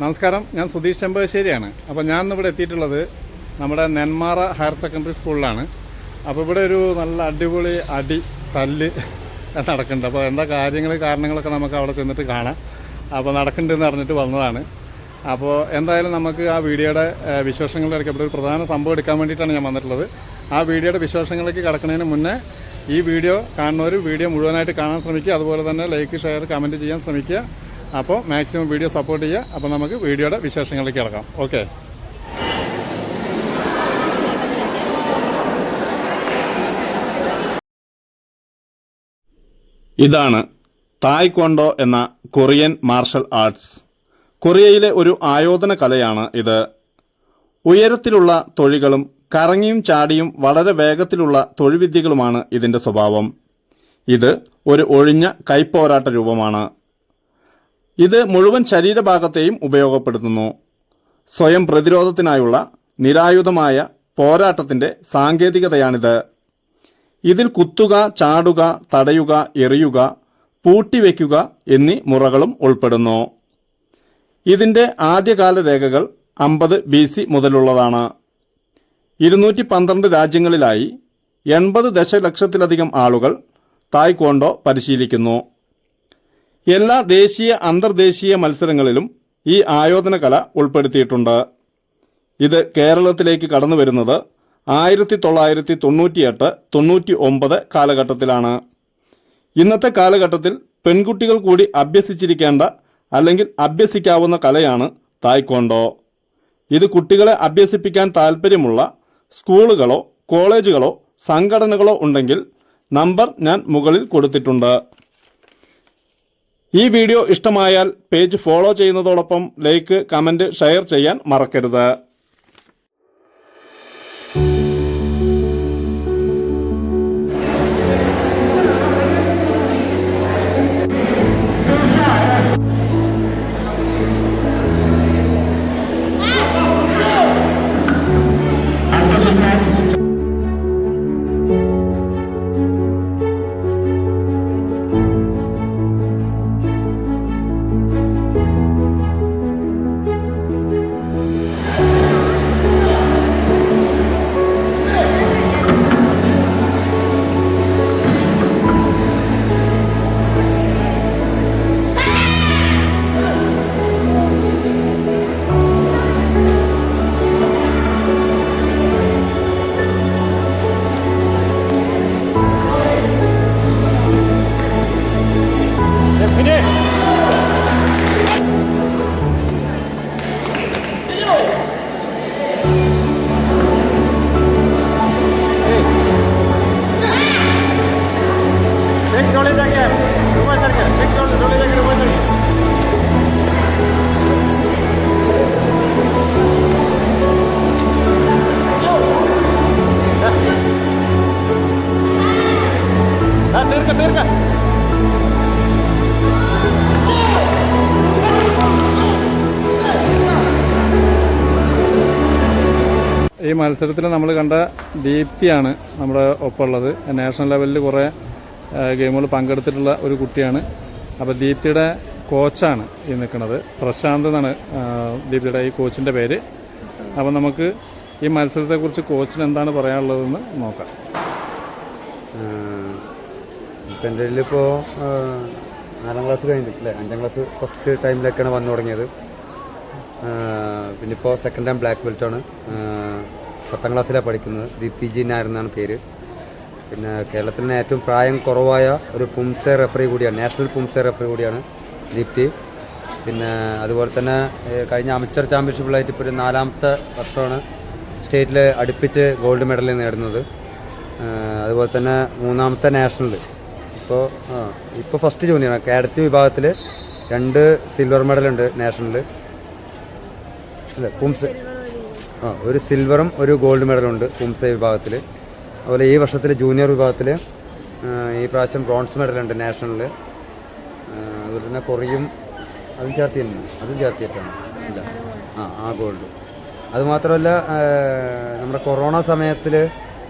നമസ്കാരം, ഞാൻ സുധീഷ് ചെമ്പകശ്ശേരിയാണ്. അപ്പോൾ ഞാൻ ഇന്നിവിടെ എത്തിയിട്ടുള്ളത് നമ്മുടെ നെന്മാറ ഹയർ സെക്കൻഡറി സ്കൂളിലാണ്. അപ്പോൾ ഇവിടെ ഒരു നല്ല അടിപൊളി തല്ല് നടക്കുന്നുണ്ട്. അപ്പോൾ എന്താ കാരണങ്ങളൊക്കെ നമുക്ക് അവിടെ ചെന്നിട്ട് കാണാം. അപ്പോൾ നടക്കുന്നുണ്ടെന്ന് അറിഞ്ഞിട്ട് വന്നതാണ്. അപ്പോൾ എന്തായാലും നമുക്ക് ആ വീഡിയോയുടെ വിശേഷങ്ങളുടെ ഇടയ്ക്ക് ഇവിടെ ഒരു പ്രധാന സംഭവം എടുക്കാൻ വേണ്ടിയിട്ടാണ് ഞാൻ വന്നിട്ടുള്ളത്. ആ വീഡിയോയുടെ വിശേഷങ്ങളിലേക്ക് കടക്കുന്നതിന് മുന്നേ ഈ വീഡിയോ കാണുന്നവർ വീഡിയോ മുഴുവനായിട്ട് കാണാൻ ശ്രമിക്കുക. അതുപോലെ തന്നെ ലൈക്ക്, ഷെയർ, കമൻറ്റ് ചെയ്യാൻ ശ്രമിക്കുക. അപ്പോൾ മാക്സിമം വീഡിയോ സപ്പോർട്ട് ചെയ്യുക. അപ്പോൾ നമുക്ക് വീഡിയോയുടെ വിശേഷങ്ങളിലേക്ക് കിടക്കാം. ഓക്കെ. ഇതാണ് തായ്ക്വോണ്ടോ എന്ന കൊറിയൻ മാർഷൽ ആർട്സ്. കൊറിയയിലെ ഒരു ആയോധന കലയാണ് ഇത്. ഉയരത്തിലുള്ള തൊഴികളും കറങ്ങിയും ചാടിയും വളരെ വേഗത്തിലുള്ള തൊഴിൽവിദ്യകളുമാണ് ഇതിൻ്റെ സ്വഭാവം. ഇത് ഒരു ഒഴിഞ്ഞ കൈപ്പോരാട്ട രൂപമാണ്. ഇത് മുഴുവൻ ശരീരഭാഗത്തെയും ഉപയോഗപ്പെടുത്തുന്നു. സ്വയം പ്രതിരോധത്തിനായുള്ള നിരായുധമായ പോരാട്ടത്തിൻ്റെ സാങ്കേതികതയാണിത്. ഇതിൽ കുത്തുക, ചാടുക, തടയുക, എറിയുക, പൂട്ടിവെക്കുക എന്നീ മുറകളും ഉൾപ്പെടുന്നു. ഇതിൻ്റെ ആദ്യകാല രേഖകൾ 50 BC മുതലുള്ളതാണ്. 212 രാജ്യങ്ങളിലായി 80 ദശലക്ഷത്തിലധികം ആളുകൾ തായ്ക്വോണ്ടോ പരിശീലിക്കുന്നു. എല്ലാ ദേശീയ അന്തർദേശീയ മത്സരങ്ങളിലും ഈ ആയോധന കല ഉൾപ്പെടുത്തിയിട്ടുണ്ട്. ഇത് കേരളത്തിലേക്ക് കടന്നു വരുന്നത് 1998-99 കാലഘട്ടത്തിലാണ്. ഇന്നത്തെ കാലഘട്ടത്തിൽ പെൺകുട്ടികൾ കൂടി അഭ്യസിച്ചിരിക്കേണ്ട അല്ലെങ്കിൽ അഭ്യസിക്കാവുന്ന കലയാണ് തായ്ക്വോണ്ടോ. ഇത് കുട്ടികളെ അഭ്യസിപ്പിക്കാൻ താൽപ്പര്യമുള്ള സ്കൂളുകളോ കോളേജുകളോ സംഘടനകളോ ഉണ്ടെങ്കിൽ നമ്പർ ഞാൻ മുകളിൽ കൊടുത്തിട്ടുണ്ട്. ഈ വീഡിയോ ഇഷ്ടമായാൽ പേജ് ഫോളോ ചെയ്യുന്നതോടൊപ്പം ലൈക്ക്, കമൻറ്റ്, ഷെയർ ചെയ്യാൻ മറക്കരുത്. ഈ മത്സരത്തിൽ നമ്മൾ കണ്ട ദീപ്തിയാണ് നമ്മുടെ ഒപ്പമുള്ളത്. നാഷണൽ ലെവലിൽ കുറേ ഗെയിമുകൾ പങ്കെടുത്തിട്ടുള്ള ഒരു കുട്ടിയാണ്. അപ്പോൾ ദീപ്തിയുടെ കോച്ചാണ് ഈ നിൽക്കുന്നത്. പ്രശാന്ത് എന്നാണ് ദീപ്തിയുടെ ഈ കോച്ചിൻ്റെ പേര്. അപ്പോൾ നമുക്ക് ഈ മത്സരത്തെക്കുറിച്ച് കോച്ചിന് എന്താണ് പറയാനുള്ളതെന്ന് നോക്കാം. ഇപ്പം എൻ്റെ കയ്യിലിപ്പോൾ 4ാം ക്ലാസ് കഴിഞ്ഞിട്ടില്ലേ, 5ാം ക്ലാസ് ഫസ്റ്റ് ടൈമിലൊക്കെയാണ് വന്നു തുടങ്ങിയത്. പിന്നെ ഇപ്പോൾ സെക്കൻഡ് ടൈം ബ്ലാക്ക് ബെൽറ്റാണ്. 10ാം ക്ലാസ്സിലാണ് പഠിക്കുന്നത്. ദീപ്തി ജി നായർ എന്നാണ് പേര്. പിന്നെ കേരളത്തിൽ നിന്ന് ഏറ്റവും പ്രായം കുറവായ ഒരു പുംസെ റെഫറി കൂടിയാണ്, നാഷണൽ പുംസെ റെഫറി കൂടിയാണ് ദീപ്തി. പിന്നെ അതുപോലെ തന്നെ കഴിഞ്ഞ അമച്ചർ ചാമ്പ്യൻഷിപ്പിലായിട്ട് ഇപ്പോൾ ഒരു 4ാമത്തെ വർഷമാണ് സ്റ്റേറ്റിൽ അടുപ്പിച്ച് ഗോൾഡ് മെഡൽ നേടുന്നത്. അതുപോലെ തന്നെ 3ാമത്തെ നാഷണൽ. ഇപ്പോൾ ഫസ്റ്റ് ജൂനിയറാണ്. കാഡറ്റ് വിഭാഗത്തിൽ 2 സിൽവർ മെഡലുണ്ട് നാഷണലിൽ. അല്ലേ പുംസെ ഒരു സിൽവറും ഒരു ഗോൾഡ് മെഡലുണ്ട് പുംസെ വിഭാഗത്തിൽ. അതുപോലെ ഈ വർഷത്തിൽ ജൂനിയർ വിഭാഗത്തിൽ ഈ പ്രാവശ്യം ബ്രോൺസ് മെഡലുണ്ട് നാഷണലിൽ. അതുപോലെ തന്നെ കൊറിയും അതും ചേർത്തിയിട്ടാണ് ഇല്ല ആ ഗോൾഡ്. അതുമാത്രമല്ല നമ്മുടെ കൊറോണ സമയത്തിൽ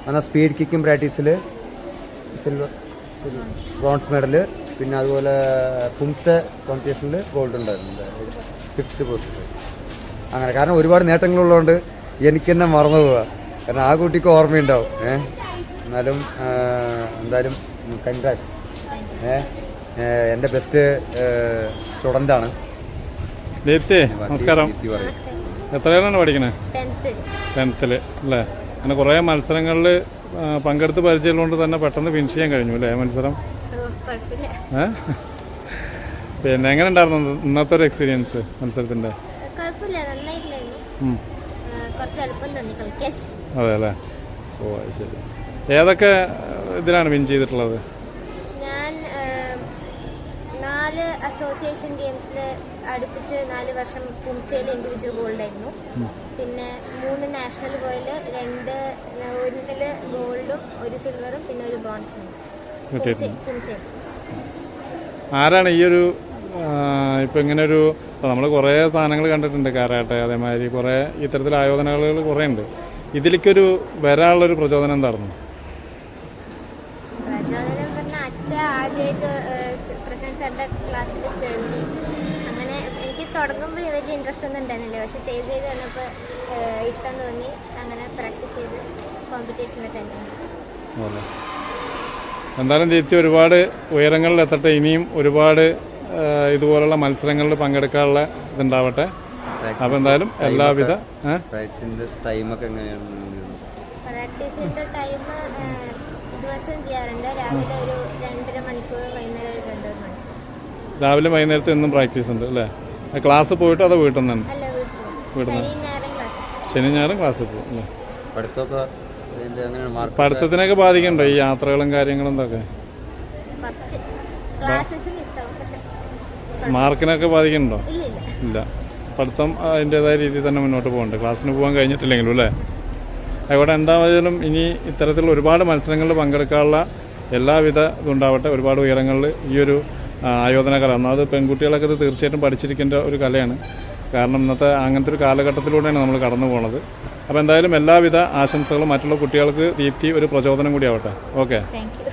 വന്ന സ്പീഡ് കിക്കിംഗ് പ്രാക്ടീസിൽ സിൽവർ ബ്രോൺസ് മെഡൽ. പിന്നെ അതുപോലെ പുംസെ കോമ്പറ്റീഷനിൽ ഗോൾഡ് ഉണ്ടായിരുന്നു. 5th position. അങ്ങനെ കാരണം ഒരുപാട് നേട്ടങ്ങളുള്ളതുകൊണ്ട് എനിക്ക് തന്നെ മറന്നു പോവുക. കാരണം ആ കുട്ടിക്ക് ഓർമ്മയുണ്ടാവും. എന്നാലും എന്തായാലും കൺഗ്രാറ്റ്സ്. എൻ്റെ ബെസ്റ്റ് സ്റ്റുഡൻ്റാണ്. ദീപ്തി നമസ്കാരം. എത്രയിലാണ് പഠിക്കണേ? 10th അല്ലേ? അങ്ങനെ കുറേ മത്സരങ്ങളിൽ പങ്കെടുത്ത് പരിചയമുള്ളതുകൊണ്ട് തന്നെ പെട്ടെന്ന് ഫിനിഷ് ചെയ്യാൻ കഴിഞ്ഞു അല്ലേ മത്സരം? പിന്നെ എങ്ങനെ ഉണ്ടായിരുന്നു ഇന്നത്തെ ഒരു എക്സ്പീരിയൻസ് മത്സരത്തിൻ്റെ? അതെ അല്ലേ? ഓ അത് ശരി. ഏതൊക്കെ ഇതിലാണ് വിൻ ചെയ്തിട്ടുള്ളത്? ഞാൻ 4 അസോസിയേഷൻ ഗെയിംസിൽ അടുപ്പിച്ച് 4 വർഷം കുംസയിൽ ഇൻഡിവിജ്വൽ ഗോൾഡ് ആയിരുന്നു. പിന്നെ 3 നാഷണൽ പോയിൽ 2 ഒരിതിൽ ഗോൾഡും 1 സിൽവറും പിന്നെ 1 ബ്രോൺസും കുംസയിൽ. ആരാണ് ഈ ഒരു ഇപ്പം ഇങ്ങനൊരു നമ്മൾ കുറേ സാധനങ്ങൾ കണ്ടിട്ടുണ്ട് കാരാട്ടെ, അതേമാതിരി കുറേ ഇത്തരത്തിൽ ആയോധനകൾ കുറേ ഉണ്ട്. ഇതിലേക്കൊരു വരാനുള്ളൊരു പ്രചോദനം എന്തായിരുന്നു? പ്രചോദനം പറഞ്ഞാൽ അച്ഛൻ ആദ്യമായിട്ട് പ്രശാന്ത് സാറിൻ്റെ ക്ലാസ്സിൽ ചേർത്തി. അങ്ങനെ എനിക്ക് തുടങ്ങുമ്പോൾ വലിയ ഇൻട്രസ്റ്റ് ഒന്നും ഉണ്ടായിരുന്നില്ല, പക്ഷെ ചെയ്ത് വന്നപ്പോൾ ഇഷ്ടം തോന്നി. അങ്ങനെ പ്രാക്ടീസ് ചെയ്ത് കോമ്പറ്റീഷനിൽ തന്നെ. എന്തായാലും ദീപ്തി ഒരുപാട് ഉയരങ്ങളിൽ എത്തട്ടെ. ഇനിയും ഒരുപാട് ഇതുപോലുള്ള മത്സരങ്ങളിൽ പങ്കെടുക്കാനുള്ള ഇതുണ്ടാവട്ടെ. അപ്പോൾ എന്തായാലും എല്ലാവിധ പ്രാക്ടീസിൻ്റെ ടൈം ദിവസം ചെയ്യാറുണ്ട്. രാവിലെ ഒരു 2.5 മണിക്കൂർ, വൈകുന്നേരം ഒരു 2 മണിക്കൂർ. രാവിലെ വൈകുന്നേരത്ത് എന്നും പ്രാക്ടീസ് ഉണ്ട് അല്ലേ? ക്ലാസ് പോയിട്ട് അത് വീട്ടിൽ നിന്നാണ്? അല്ല, വീട്ടിൽ ശനി ഞായറും ക്ലാസ്സിൽ പോകും അല്ലേ? പഠിത്തമൊക്കെ പഠിത്തത്തിനൊക്കെ ബാധിക്കണ്ടോ ഈ യാത്രകളും കാര്യങ്ങളും എന്തൊക്കെ? കുറച്ച് ക്ലാസ്സസ് മിസ്സാവും, പക്ഷെ മാർക്കിനൊക്കെ ബാധിക്കുന്നുണ്ടോ? ഇല്ല. പഠിത്തം അതിൻ്റെതായ രീതിയിൽ തന്നെ മുന്നോട്ട് പോകുന്നുണ്ട്, ക്ലാസ്സിന് പോകാൻ കഴിഞ്ഞിട്ടില്ലെങ്കിലും അല്ലേ? അവിടെ എന്തായാലും ഇനി ഇത്തരത്തിലുള്ള ഒരുപാട് മത്സരങ്ങളിൽ പങ്കെടുക്കാനുള്ള എല്ലാവിധ ഇതുണ്ടാവട്ടെ. ഒരുപാട് ഉയരങ്ങളിൽ ഈ ഒരു ആയോധന കല, ഒന്നാമത് പെൺകുട്ടികളൊക്കെ ഇത് തീർച്ചയായിട്ടും പഠിച്ചിരിക്കേണ്ട ഒരു കലയാണ്. കാരണം ഇന്നത്തെ അങ്ങനത്തെ ഒരു കാലഘട്ടത്തിലൂടെയാണ് നമ്മൾ കടന്നു പോകുന്നത്. അപ്പോൾ എന്തായാലും എല്ലാവിധ ആശംസകളും മറ്റുള്ള കുട്ടികൾക്ക് ദീപ്തി ഒരു പ്രചോദനം കൂടി ആവട്ടെ. ഓക്കെ. Thank you.